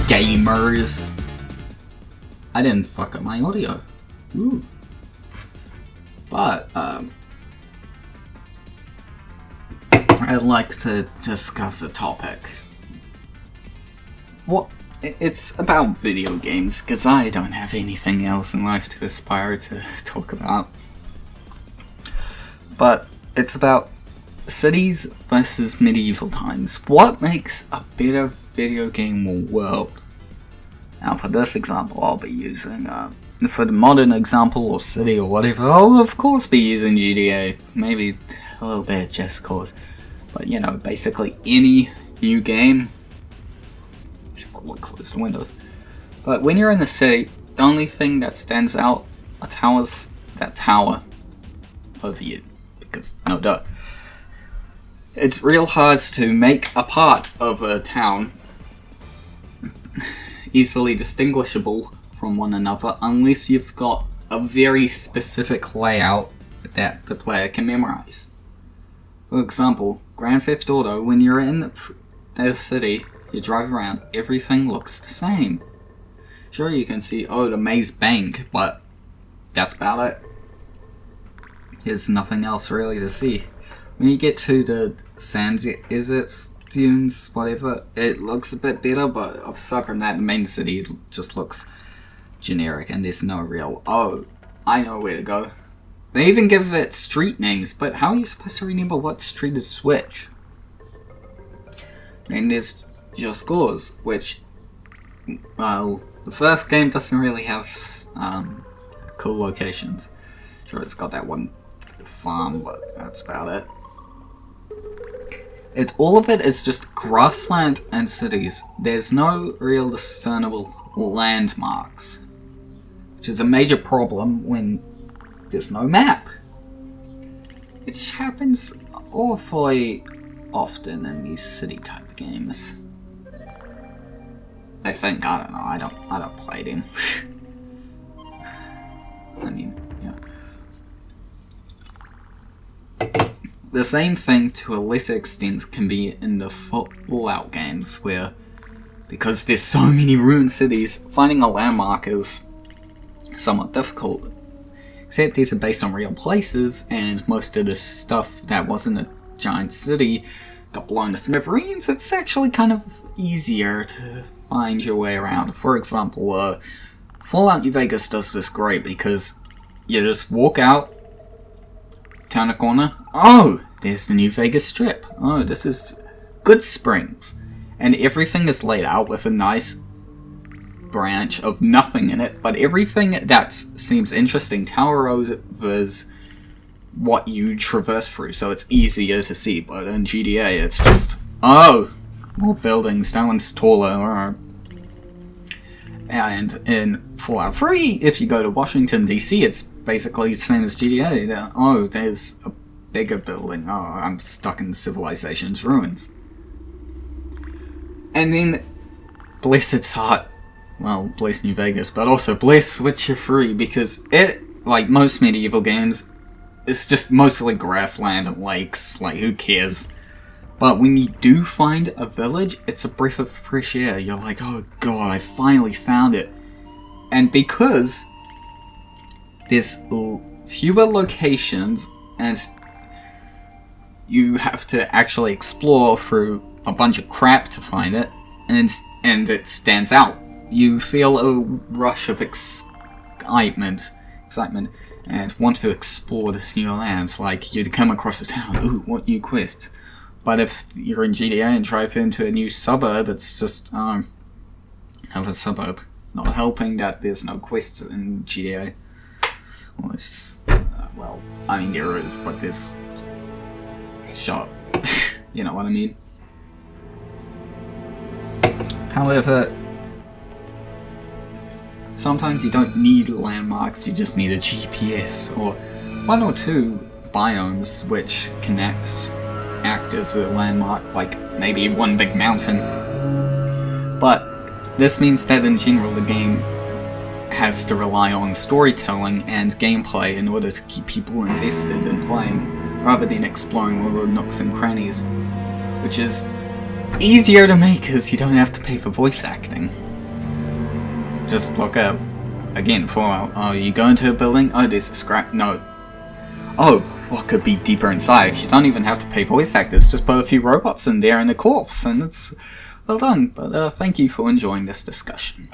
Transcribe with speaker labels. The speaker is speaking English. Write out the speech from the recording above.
Speaker 1: gamers. I didn't fuck up my audio. Ooh. But, I'd like to discuss a topic. It's about video games, because I don't have anything else in life to aspire to talk about. But it's about cities versus medieval times. What makes a better video game world? Now for this example I'll be using, for the modern example or city or whatever, I'll of course be using GTA, maybe a little bit of Just Cause. But you know, basically any new game, I should probably close the windows. But when you're in the city, the only thing that stands out are towers, that tower over you. Because, no duh. It's real hard to make a part of a town easily distinguishable from one another unless you've got a very specific layout that the player can memorize. For example, Grand Theft Auto, when you're in the city, you drive around, everything looks the same. Sure, you can see, oh, the Maze Bank, but that's about it. There's nothing else really to see. When you get to the sand deserts, dunes, whatever, it looks a bit better, but aside from that, the main city just looks generic and there's no real, oh, I know where to go. They even give it street names, but how are you supposed to remember what street is which? And there's Just Cause, which, well, the first game doesn't really have cool locations. Sure, it's got that one farm, but that's about it. All of it is just grassland and cities. There's no real discernible landmarks, which is a major problem when there's no map. It happens awfully often in these city type games. I think, I don't know, I don't play them. I mean, yeah. The same thing to a lesser extent can be in the Fallout games, where, because there's so many ruined cities, finding a landmark is somewhat difficult. Except these are based on real places, and most of the stuff that wasn't a giant city got blown to smithereens. It's actually kind of easier to find your way around. For example, Fallout New Vegas does this great, because you just walk out, turn a corner, oh, there's the New Vegas Strip. Oh, this is Goodsprings. And everything is laid out with a nice branch of nothing in it, but everything that seems interesting towers what you traverse through, so it's easier to see. But in GTA, it's just, oh, more buildings, that one's taller. And in Fallout 3, if you go to Washington, D.C., it's basically the same as GTA. Oh, there's a bigger building. Oh, I'm stuck in civilization's ruins. And then, bless its heart, well, bless New Vegas, but also bless Witcher 3, because it, like most medieval games, it's just mostly grassland and lakes, like who cares? But when you do find a village, it's a breath of fresh air. You're like, oh god, I finally found it. And because there's fewer locations, and you have to actually explore through a bunch of crap to find it, and it stands out. You feel a rush of excitement, and want to explore this new lands. Like, you'd come across a town, ooh, what new quests? But if you're in GTA and drive into a new suburb, it's just, have a suburb. Not helping that there's no quests in GTA. Well, it's, well, I mean, there is, but there's... Shut up. You know what I mean? However, sometimes you don't need landmarks, you just need a GPS, or one or two biomes which can act as a landmark, like maybe one big mountain. But this means that in general the game has to rely on storytelling and gameplay in order to keep people invested in playing, rather than exploring all the nooks and crannies, which is easier to make because you don't have to pay for voice acting. Just look up. Again, Fallout. Oh, you go into a building. Oh, there's a scrap. No. Oh, what could be deeper inside? You don't even have to pay voice actors. Just put a few robots in there and a corpse, and it's well done. But thank you for enjoying this discussion.